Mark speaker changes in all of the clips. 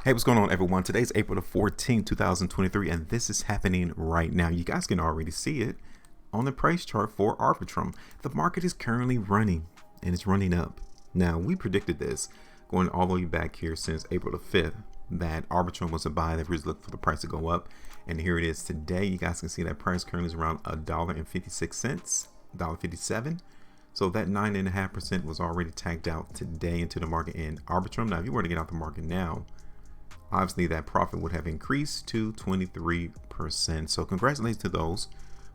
Speaker 1: Hey, what's going on, everyone? Today's April the 14th, 2023, and this is happening right now. You guys can already see it on the price chart for Arbitrum. The market is currently running, and it's running up. Now, we predicted this going all the way back here since April the 5th, that Arbitrum was a buy that we was looking for the price to go up. And here it is today. You guys can see that price currently is around $1.56, $1.57. So that 9.5% was already tagged out today into the market in Arbitrum. Now, if you were to get out the market now, obviously that profit would have increased to 23%. So congratulations to those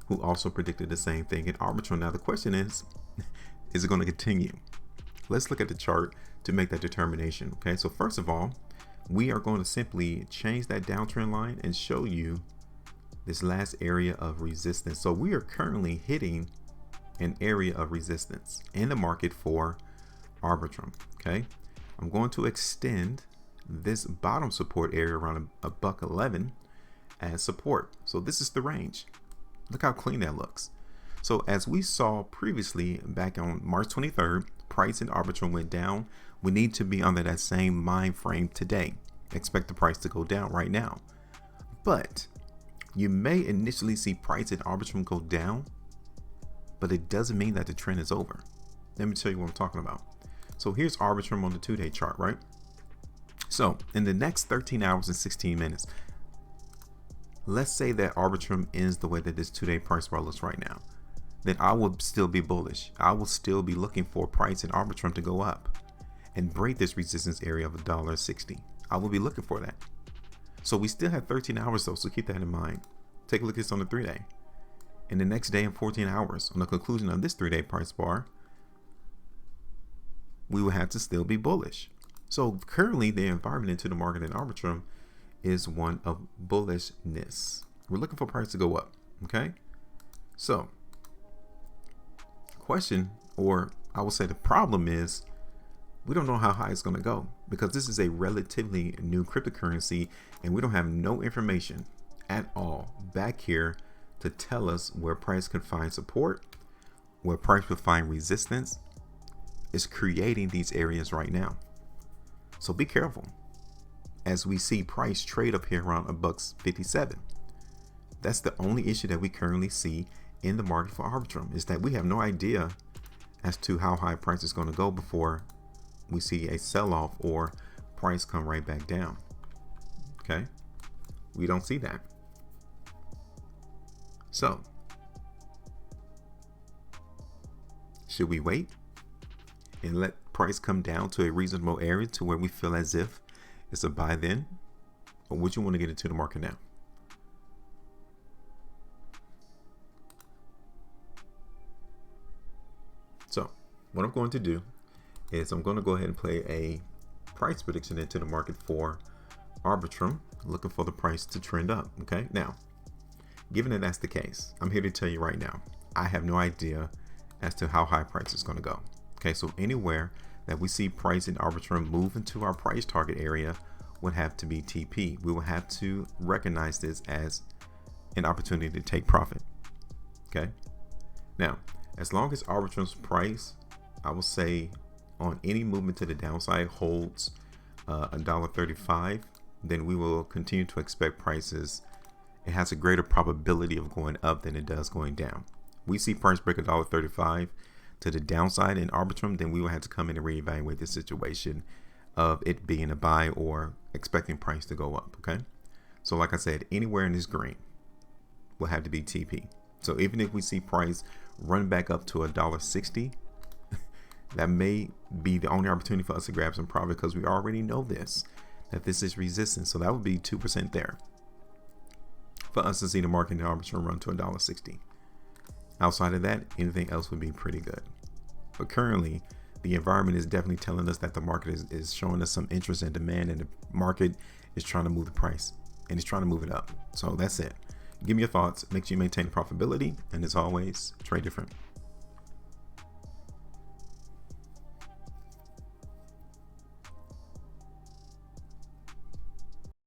Speaker 1: who also predicted the same thing in Arbitrum. Now the question is it going to continue? Let's look at the chart to make that determination. Okay, so first of all, we are going to simply change that downtrend line and show you this last area of resistance. So we are currently hitting an area of resistance in the market for Arbitrum. Okay, I'm going to extend this bottom support area around a $1.11 as support. So this is the range. Look how clean that looks. So as we saw previously back on March 23rd, price in Arbitrum went down. We need to be under that same mind frame today. Expect the price to go down right now. But you may initially see price in Arbitrum go down, but it doesn't mean that the trend is over. Let me tell you what I'm talking about. So here's Arbitrum on the 2-day chart, right? So in the next 13 hours and 16 minutes, let's say that Arbitrum ends the way that this 2-day price bar looks right now, then I will still be bullish. I will still be looking for price in Arbitrum to go up and break this resistance area of $1.60. I will be looking for that. So we still have 13 hours though, so keep that in mind. Take a look at this on the 3-day. And the next day in 14 hours, on the conclusion of this 3-day price bar, we will have to still be bullish. So currently the environment into the market in Arbitrum is one of bullishness. We're looking for price to go up. Okay. So question, or I will say the problem is we don't know how high it's going to go because this is a relatively new cryptocurrency and we don't have no information at all back here to tell us where price can find support, where price will find resistance. Is creating these areas right now. So be careful as we see price trade up here around $1.57. That's the only issue that we currently see in the market for Arbitrum, is that we have no idea as to how high price is going to go before we see a sell-off or price come right back down. Okay, we don't see that. So should we wait and let price come down to a reasonable area to where we feel as if it's a buy then, or would you want to get into the market now? So what I'm going to do is I'm going to go ahead and play a price prediction into the market for Arbitrum, looking for the price to trend up. Okay, now given that that's the case, I'm here to tell you right now, I have no idea as to how high price is going to go. Okay, so anywhere that we see price in Arbitrum move into our price target area would have to be TP. We will have to recognize this as an opportunity to take profit. Okay, now as long as Arbitrum's price, I will say on any movement to the downside holds $1.35, then we will continue to expect prices. It has a greater probability of going up than it does going down. We see price break $1.35 to the downside in Arbitrum, then we will have to come in and reevaluate the situation of it being a buy or expecting price to go up. Okay, so like I said, anywhere in this green will have to be TP. So even if we see price run back up to $1.60, that may be the only opportunity for us to grab some profit because we already know that this is resistance. So that would be 2% there for us to see the market in Arbitrum run to $1.60. Outside of that, anything else would be pretty good. But currently, the environment is definitely telling us that the market is showing us some interest and demand, and the market is trying to move the price and it's trying to move it up. So that's it. Give me your thoughts. Make sure you maintain profitability. And as always, trade different.